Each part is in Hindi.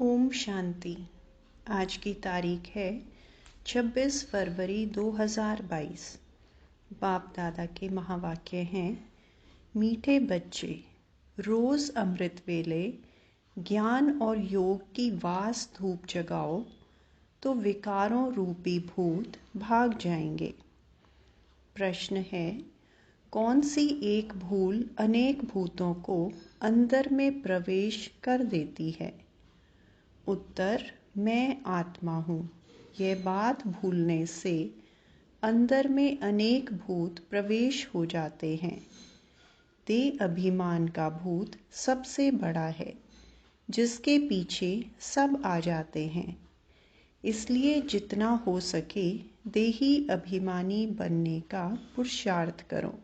ओम शांति। आज की तारीख है 26 फरवरी 2022। बाप दादा के महावाक्य हैं, मीठे बच्चे, रोज अमृत वेले ज्ञान और योग की वास धूप जगाओ तो विकारों रूपी भूत भाग जाएंगे। प्रश्न है, कौन सी एक भूल अनेक भूतों को अंदर में प्रवेश कर देती है? उत्तर, मैं आत्मा हूँ। यह बात भूलने से अंदर में अनेक भूत प्रवेश हो जाते हैं। देह अभिमान का भूत सबसे बड़ा है, जिसके पीछे सब आ जाते हैं। इसलिए जितना हो सके देही अभिमानी बनने का पुरुषार्थ करो।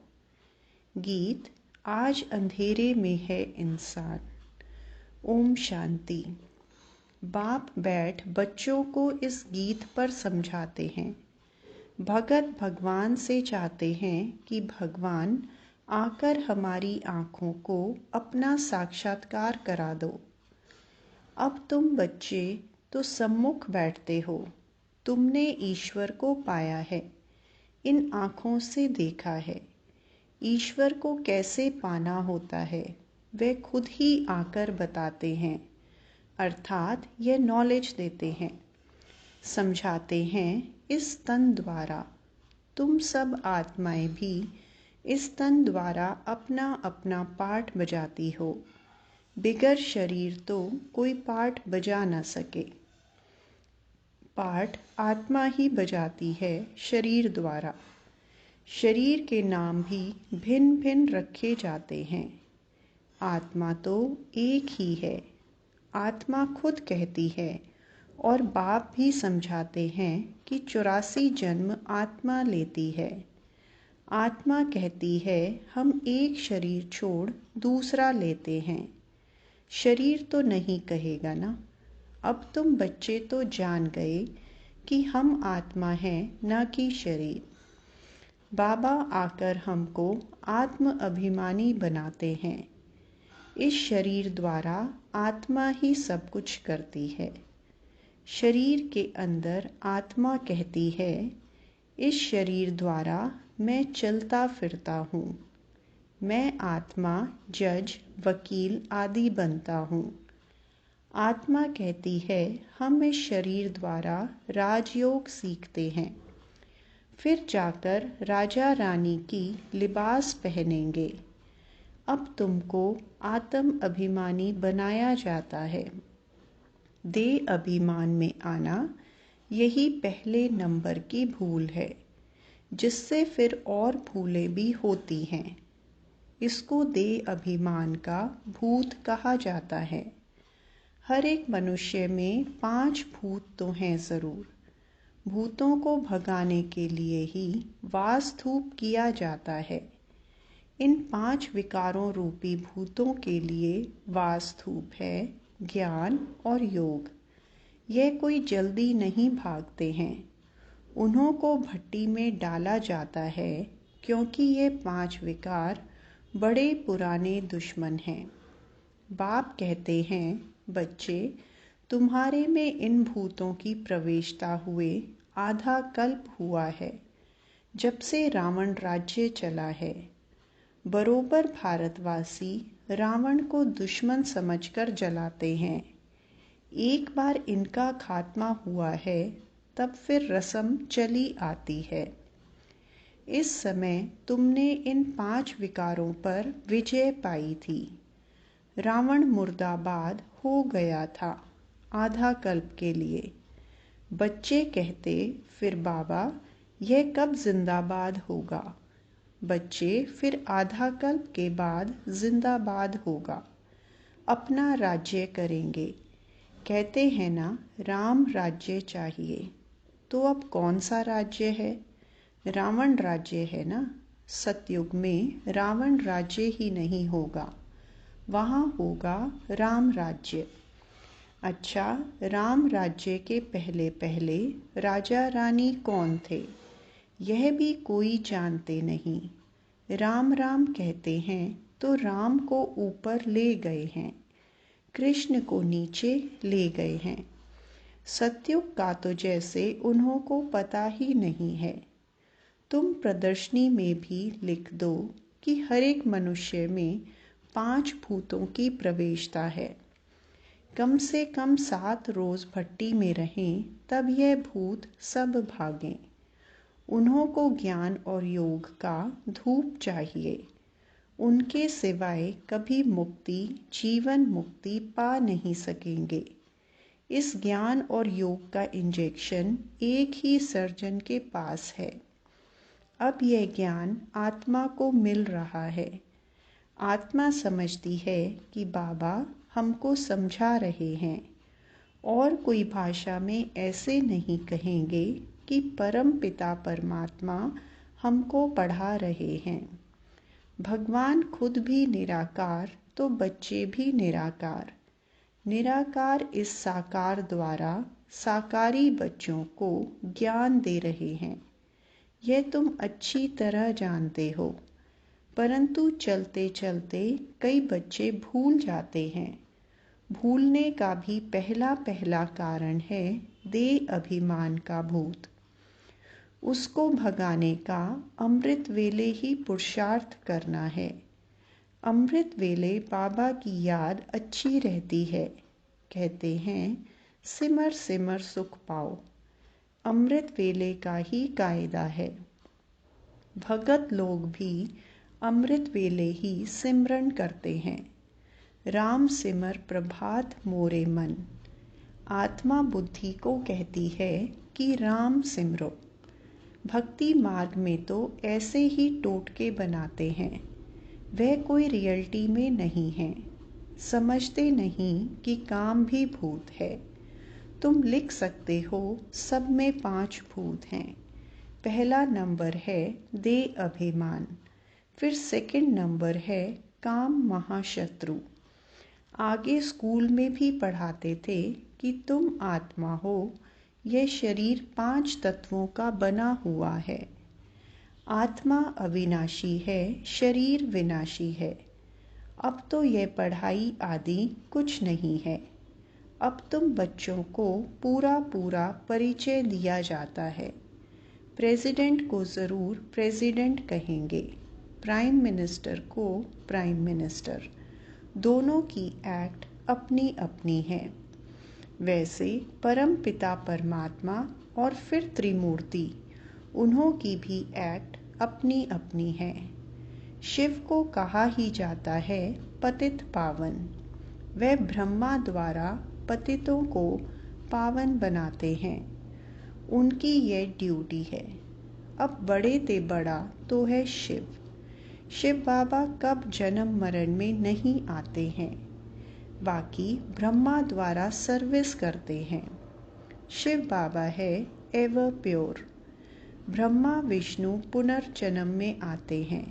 गीत, आज अंधेरे में है इंसान। ओम शांति। बाप बैठ बच्चों को इस गीत पर समझाते हैं। भगत भगवान से चाहते हैं कि भगवान आकर हमारी आँखों को अपना साक्षात्कार करा दो। अब तुम बच्चे तो सम्मुख बैठते हो, तुमने ईश्वर को पाया है, इन आँखों से देखा है। ईश्वर को कैसे पाना होता है वे खुद ही आकर बताते हैं, अर्थात यह नॉलेज देते हैं, समझाते हैं। इस तन द्वारा तुम सब आत्माएं भी इस तन द्वारा अपना अपना पाठ बजाती हो। बिगर शरीर तो कोई पाठ बजा न सके। पाठ आत्मा ही बजाती है शरीर द्वारा। शरीर के नाम भी भिन्न भिन्न रखे जाते हैं। आत्मा तो एक ही है। आत्मा खुद कहती है और बाप भी समझाते हैं कि 84 जन्म आत्मा लेती है। आत्मा कहती है हम एक शरीर छोड़ दूसरा लेते हैं। शरीर तो नहीं कहेगा ना। अब तुम बच्चे तो जान गए कि हम आत्मा हैं, न कि शरीर। बाबा आकर हमको आत्म अभिमानी बनाते हैं। इस शरीर द्वारा आत्मा ही सब कुछ करती है। शरीर के अंदर आत्मा कहती है, इस शरीर द्वारा मैं चलता फिरता हूँ। मैं आत्मा जज, वकील आदि बनता हूँ। आत्मा कहती है हम इस शरीर द्वारा राजयोग सीखते हैं, फिर जाकर राजा रानी की लिबास पहनेंगे। अब तुमको आत्म अभिमानी बनाया जाता है। देह अभिमान में आना यही पहले नंबर की भूल है, जिससे फिर और भूलें भी होती हैं। इसको देह अभिमान का भूत कहा जाता है। हर एक मनुष्य में 5 भूत तो हैं ज़रूर। भूतों को भगाने के लिए ही वास धूप किया जाता है। इन 5 विकारों रूपी भूतों के लिए वास धूप है ज्ञान और योग। यह कोई जल्दी नहीं भागते हैं। उन्हों को भट्टी में डाला जाता है, क्योंकि ये 5 विकार बड़े पुराने दुश्मन हैं। बाप कहते हैं, बच्चे, तुम्हारे में इन भूतों की प्रवेशता हुए आधा कल्प हुआ है, जब से रावण राज्य चला है। बरोबर भारतवासी रावण को दुश्मन समझकर जलाते हैं। एक बार इनका खात्मा हुआ है, तब फिर रस्म चली आती है। इस समय तुमने इन 5 विकारों पर विजय पाई थी। रावण मुर्दाबाद हो गया था आधा कल्प के लिए। बच्चे कहते, फिर बाबा यह कब जिंदाबाद होगा? बच्चे, फिर आधा कल्प के बाद जिंदाबाद होगा, अपना राज्य करेंगे। कहते हैं ना, राम राज्य चाहिए। तो अब कौन सा राज्य है? रावण राज्य है ना। सतयुग में रावण राज्य ही नहीं होगा, वहाँ होगा राम राज्य। अच्छा, राम राज्य के पहले पहले राजा रानी कौन थे, यह भी कोई जानते नहीं। राम राम कहते हैं तो राम को ऊपर ले गए हैं, कृष्ण को नीचे ले गए हैं। सतयुग का तो जैसे उन्हों को पता ही नहीं है। तुम प्रदर्शनी में भी लिख दो कि हर एक मनुष्य में 5 भूतों की प्रवेशता है। कम से कम 7 रोज भट्टी में रहें, तब यह भूत सब भागें। उन्हों को ज्ञान और योग का धूप चाहिए। उनके सिवाय कभी मुक्ति, जीवन मुक्ति पा नहीं सकेंगे। इस ज्ञान और योग का इंजेक्शन एक ही सर्जन के पास है। अब यह ज्ञान आत्मा को मिल रहा है। आत्मा समझती है कि बाबा हमको समझा रहे हैं और कोई भाषा में ऐसे नहीं कहेंगे कि परम पिता परमात्मा हमको पढ़ा रहे हैं। भगवान खुद भी निराकार तो बच्चे भी निराकार। निराकार इस साकार द्वारा साकारी बच्चों को ज्ञान दे रहे हैं। यह तुम अच्छी तरह जानते हो, परंतु चलते चलते कई बच्चे भूल जाते हैं। भूलने का भी पहला कारण है देह अभिमान का भूत। उसको भगाने का अमृत वेले ही पुरुषार्थ करना है। अमृत वेले बाबा की याद अच्छी रहती है। कहते हैं सिमर सिमर सुख पाओ। अमृत वेले का ही कायदा है। भगत लोग भी अमृत वेले ही सिमरन करते हैं। राम सिमर प्रभात मोरे मन। आत्मा बुद्धि को कहती है कि राम सिमरो। भक्ति मार्ग में तो ऐसे ही टोटके बनाते हैं। वह कोई रियलिटी में नहीं है। समझते नहीं कि काम भी भूत है। तुम लिख सकते हो सब में 5 भूत हैं। पहला नंबर है देह अभिमान, फिर सेकंड नंबर है काम महाशत्रु। आगे स्कूल में भी पढ़ाते थे कि तुम आत्मा हो, यह शरीर 5 तत्वों का बना हुआ है। आत्मा अविनाशी है, शरीर विनाशी है। अब तो यह पढ़ाई आदि कुछ नहीं है। अब तुम बच्चों को पूरा परिचय दिया जाता है। प्रेसिडेंट को ज़रूर प्रेसिडेंट कहेंगे, प्राइम मिनिस्टर को प्राइम मिनिस्टर। दोनों की एक्ट अपनी अपनी है। वैसे परम पिता परमात्मा और फिर त्रिमूर्ति, उन्हों की भी एक्ट अपनी अपनी है। शिव को कहा ही जाता है पतित पावन। वह ब्रह्मा द्वारा पतितों को पावन बनाते हैं। उनकी यह ड्यूटी है। अब बड़े ते बड़ा तो है शिव। शिव बाबा कब जन्म मरण में नहीं आते हैं। बाकी ब्रह्मा द्वारा सर्विस करते हैं। शिव बाबा है एवर प्योर। ब्रह्मा विष्णु पुनर्जन्म में आते हैं।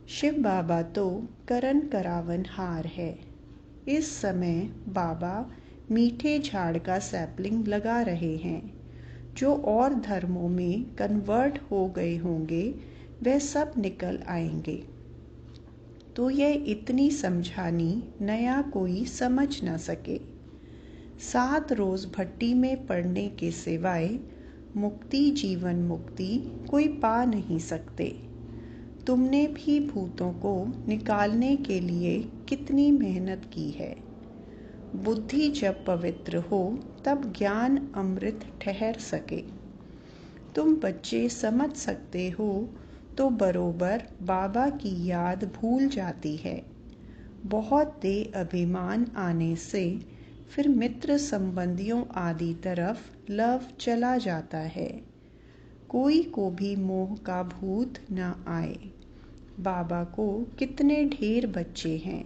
शिव बाबा तो करन करावन हार है। इस समय बाबा मीठे झाड़ का सैपलिंग लगा रहे हैं। जो और धर्मों में कन्वर्ट हो गए होंगे वह सब निकल आएंगे। तो यह इतनी समझानी नया कोई समझ न सके। 7 रोज भट्टी में पड़ने के सिवाय मुक्ति, जीवन मुक्ति कोई पा नहीं सकते। तुमने भी भूतों को निकालने के लिए कितनी मेहनत की है। बुद्धि जब पवित्र हो तब ज्ञान अमृत ठहर सके। तुम बच्चे समझ सकते हो तो बरोबर बाबा की याद भूल जाती है। बहुत देह अभिमान आने से फिर मित्र संबंधियों आदि तरफ लव चला जाता है। कोई को भी मोह का भूत न आए। बाबा को कितने ढेर बच्चे हैं।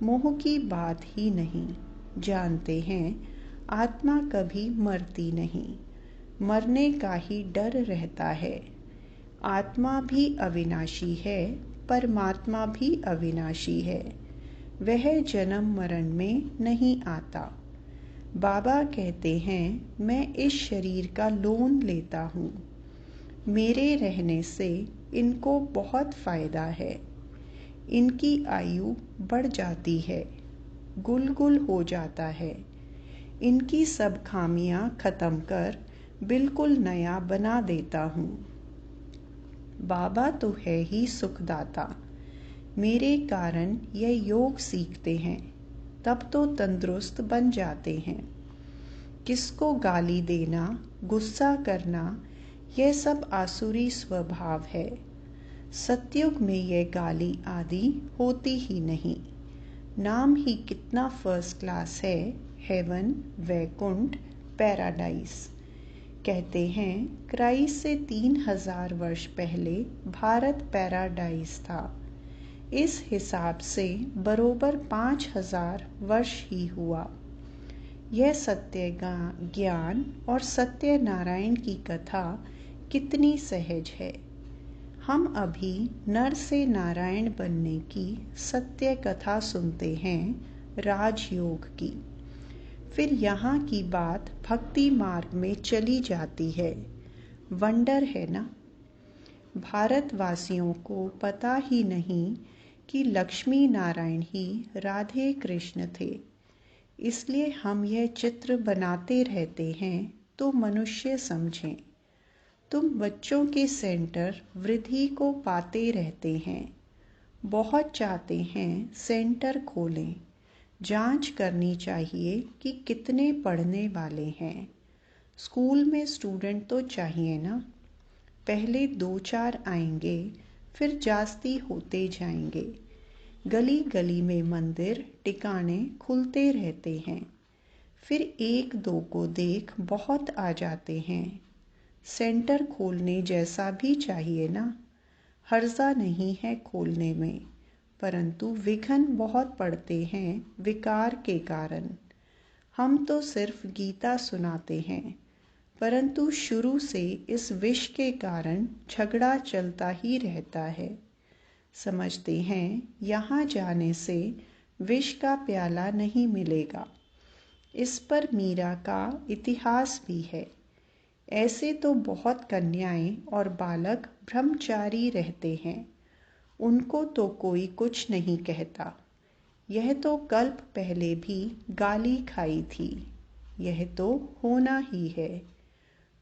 मोह की बात ही नहीं। जानते हैं आत्मा कभी मरती नहीं। मरने का ही डर रहता है। आत्मा भी अविनाशी है, परमात्मा भी अविनाशी है। वह जन्म मरण में नहीं आता। बाबा कहते हैं मैं इस शरीर का लोन लेता हूँ। मेरे रहने से इनको बहुत फायदा है। इनकी आयु बढ़ जाती है। गुल गुल हो जाता है। इनकी सब खामियां खत्म कर बिल्कुल नया बना देता हूँ। बाबा तो है ही सुखदाता, मेरे कारण यह योग सीखते हैं, तब तो तंदुरुस्त बन जाते हैं। किसको गाली देना, गुस्सा करना, यह सब आसुरी स्वभाव है। सतयुग में यह गाली आदि होती ही नहीं। नाम ही कितना फर्स्ट क्लास है, हेवन, वैकुंठ, पैराडाइस। कहते हैं क्राइस्ट से 3000 वर्ष पहले भारत पैराडाइस था। इस हिसाब से बरोबर 5000 वर्ष ही हुआ। यह सत्य ज्ञान और सत्यनारायण की कथा कितनी सहज है। हम अभी नर से नारायण बनने की सत्य कथा सुनते हैं राजयोग की। फिर यहाँ की बात भक्ति मार्ग में चली जाती है। वंडर है ना। भारतवासियों को पता ही नहीं कि लक्ष्मी नारायण ही राधे कृष्ण थे। इसलिए हम यह चित्र बनाते रहते हैं तो मनुष्य समझें। तुम बच्चों के सेंटर वृद्धि को पाते रहते हैं, बहुत चाहते हैं सेंटर खोलें। जांच करनी चाहिए कि कितने पढ़ने वाले हैं। स्कूल में स्टूडेंट तो चाहिए ना। पहले 2-4 आएंगे, फिर जास्ती होते जाएंगे। गली गली में मंदिर टिकाणे खुलते रहते हैं, फिर 1-2 को देख बहुत आ जाते हैं। सेंटर खोलने जैसा भी चाहिए ना। हर्जा नहीं है खोलने में, परंतु विघ्न बहुत पड़ते हैं विकार के कारण। हम तो सिर्फ गीता सुनाते हैं, परंतु शुरू से इस विष के कारण झगड़ा चलता ही रहता है। समझते हैं यहाँ जाने से विष का प्याला नहीं मिलेगा। इस पर मीरा का इतिहास भी है। ऐसे तो बहुत कन्याएं और बालक ब्रह्मचारी रहते हैं, उनको तो कोई कुछ नहीं कहता। यह तो कल्प पहले भी गाली खाई थी, यह तो होना ही है।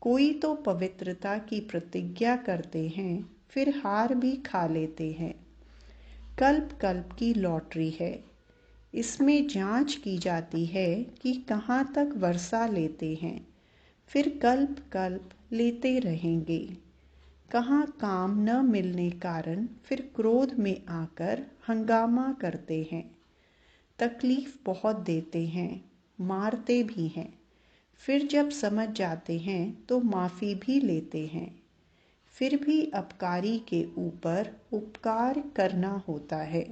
कोई तो पवित्रता की प्रतिज्ञा करते हैं, फिर हार भी खा लेते हैं। कल्प कल्प की लॉटरी है। इसमें जांच की जाती है कि कहाँ तक वर्षा लेते हैं, फिर कल्प कल्प लेते रहेंगे। कहाँ काम न मिलने कारण फिर क्रोध में आकर हंगामा करते हैं। तकलीफ बहुत देते हैं, मारते भी हैं। फिर जब समझ जाते हैं तो माफ़ी भी लेते हैं। फिर भी अपकारी के ऊपर उपकार करना होता है।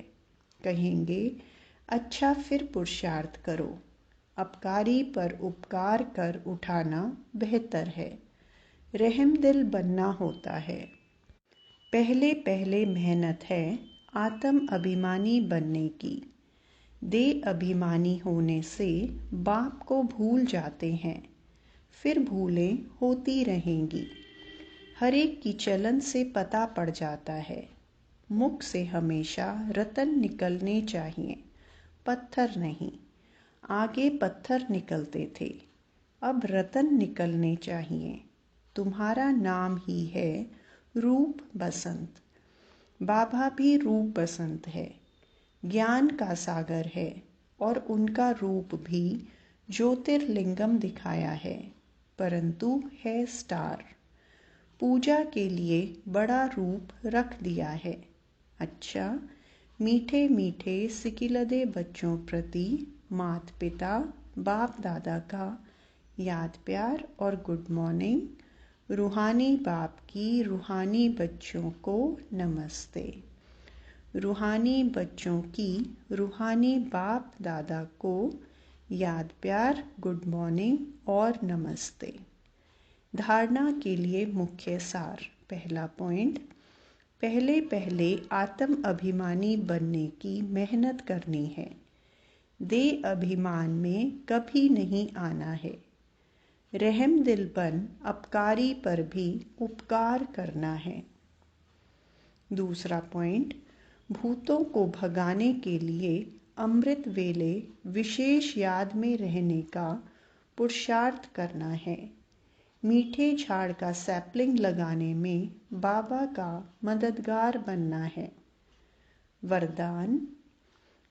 कहेंगे अच्छा फिर पुरुषार्थ करो। अपकारी पर उपकार कर उठाना बेहतर है। रहम दिल बनना होता है। पहले पहले मेहनत है आत्म अभिमानी बनने की। देह अभिमानी होने से बाप को भूल जाते हैं, फिर भूलें होती रहेंगी। हर एक की चलन से पता पड़ जाता है। मुख से हमेशा रतन निकलने चाहिए, पत्थर नहीं। आगे पत्थर निकलते थे, अब रतन निकलने चाहिए। तुम्हारा नाम ही है रूप बसंत। बाबा भी रूप बसंत है, ज्ञान का सागर है, और उनका रूप भी ज्योतिर्लिंगम दिखाया है, परंतु है स्टार। पूजा के लिए बड़ा रूप रख दिया है। अच्छा, मीठे मीठे सिकिलदे बच्चों प्रति माता पिता बाप दादा का याद प्यार और गुड मॉर्निंग। रूहानी बाप की रूहानी बच्चों को नमस्ते। रूहानी बच्चों की रूहानी बाप दादा को याद प्यार, गुड मॉर्निंग और नमस्ते। धारणा के लिए मुख्य सार। पहला पॉइंट, पहले पहले आत्म अभिमानी बनने की मेहनत करनी है। देह अभिमान में कभी नहीं आना है। रहम दिल बन अपकारी पर भी उपकार करना है। दूसरा पॉइंट, भूतों को भगाने के लिए अमृत वेले विशेष याद में रहने का पुरुषार्थ करना है। मीठे झाड़ का सैपलिंग लगाने में बाबा का मददगार बनना है। वरदान: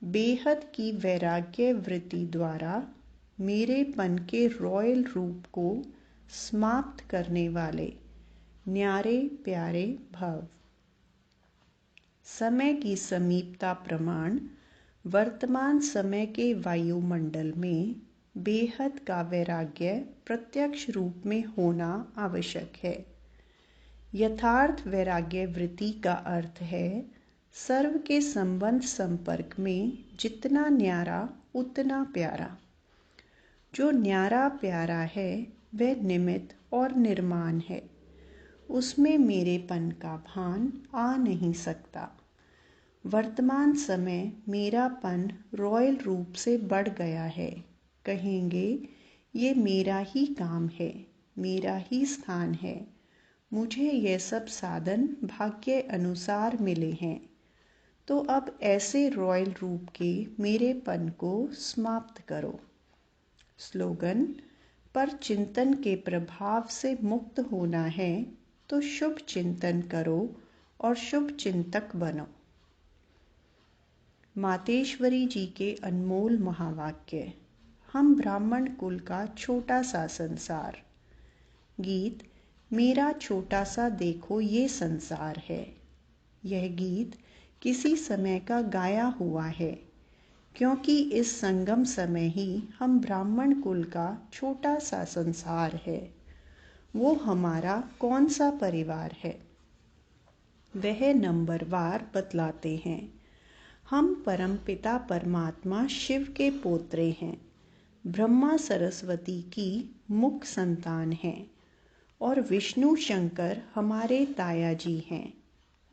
बेहद की वैराग्य वृत्ति द्वारा मेरेपन के रॉयल रूप को समाप्त करने वाले न्यारे प्यारे भव। समय की समीपता प्रमाण वर्तमान समय के वायुमंडल में बेहद का वैराग्य प्रत्यक्ष रूप में होना आवश्यक है। यथार्थ वैराग्य वृत्ति का अर्थ है सर्व के संबंध संपर्क में जितना न्यारा उतना प्यारा। जो न्यारा प्यारा है वह निमित्त और निर्माण है, उसमें मेरेपन का भान आ नहीं सकता। वर्तमान समय मेरापन रॉयल रूप से बढ़ गया है। कहेंगे ये मेरा ही काम है, मेरा ही स्थान है, मुझे ये सब साधन भाग्य अनुसार मिले हैं। तो अब ऐसे रॉयल रूप के मेरेपन को समाप्त करो। स्लोगन: पर चिंतन के प्रभाव से मुक्त होना है तो शुभ चिंतन करो और शुभ चिंतक बनो। मातेश्वरी जी के अनमोल महावाक्य। हम ब्राह्मण कुल का छोटा सा संसार। गीत: मेरा छोटा सा देखो ये संसार है। यह गीत किसी समय का गाया हुआ है, क्योंकि इस संगम समय ही हम ब्राह्मण कुल का छोटा सा संसार है। वो हमारा कौन सा परिवार है, वह नंबरवार बतलाते हैं। हम परम पिता परमात्मा शिव के पोत्रे हैं, ब्रह्मा सरस्वती की मुख संतान हैं और विष्णु शंकर हमारे ताया जी हैं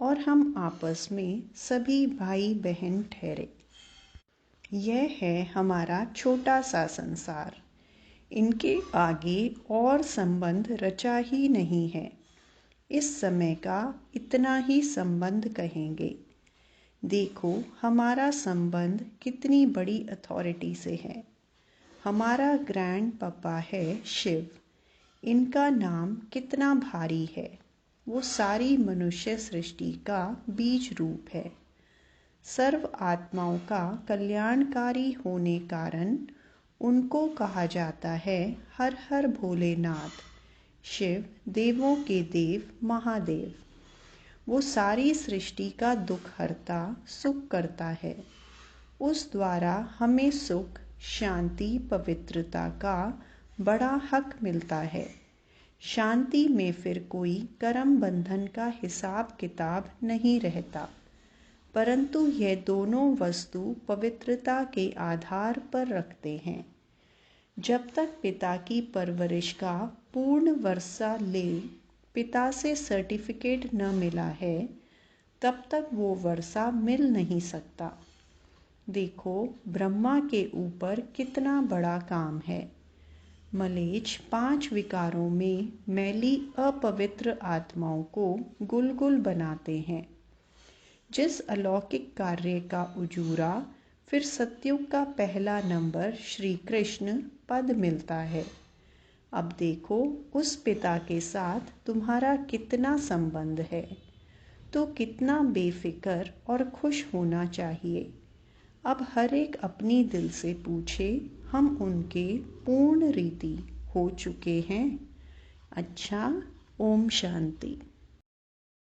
और हम आपस में सभी भाई बहन ठहरे। यह है हमारा छोटा सा संसार। इनके आगे और संबंध रचा ही नहीं है। इस समय का इतना ही संबंध कहेंगे। देखो हमारा संबंध कितनी बड़ी अथॉरिटी से है। हमारा ग्रैंड पापा है शिव। इनका नाम कितना भारी है। वो सारी मनुष्य सृष्टि का बीज रूप है। सर्व आत्माओं का कल्याणकारी होने कारण उनको कहा जाता है हर हर भोलेनाथ। शिव देवों के देव महादेव। वो सारी सृष्टि का दुख हरता सुख करता है। उस द्वारा हमें सुख शांति पवित्रता का बड़ा हक मिलता है। शांति में फिर कोई कर्म बंधन का हिसाब किताब नहीं रहता, परंतु यह दोनों वस्तु पवित्रता के आधार पर रखते हैं। जब तक पिता की परवरिश का पूर्ण वर्षा ले पिता से सर्टिफिकेट न मिला है, तब तक वो वर्षा मिल नहीं सकता। देखो ब्रह्मा के ऊपर कितना बड़ा काम है। मलेच्छ 5 विकारों में मैली अपवित्र आत्माओं को गुलगुल बनाते हैं। जिस अलौकिक कार्य का उजूरा फिर सत्युग का पहला नंबर श्री कृष्ण पद मिलता है। अब देखो उस पिता के साथ तुम्हारा कितना संबंध है, तो कितना बेफिक्र और खुश होना चाहिए। अब हर एक अपनी दिल से पूछे, हम उनके पूर्ण रीति हो चुके हैं। अच्छा, ओम शांति।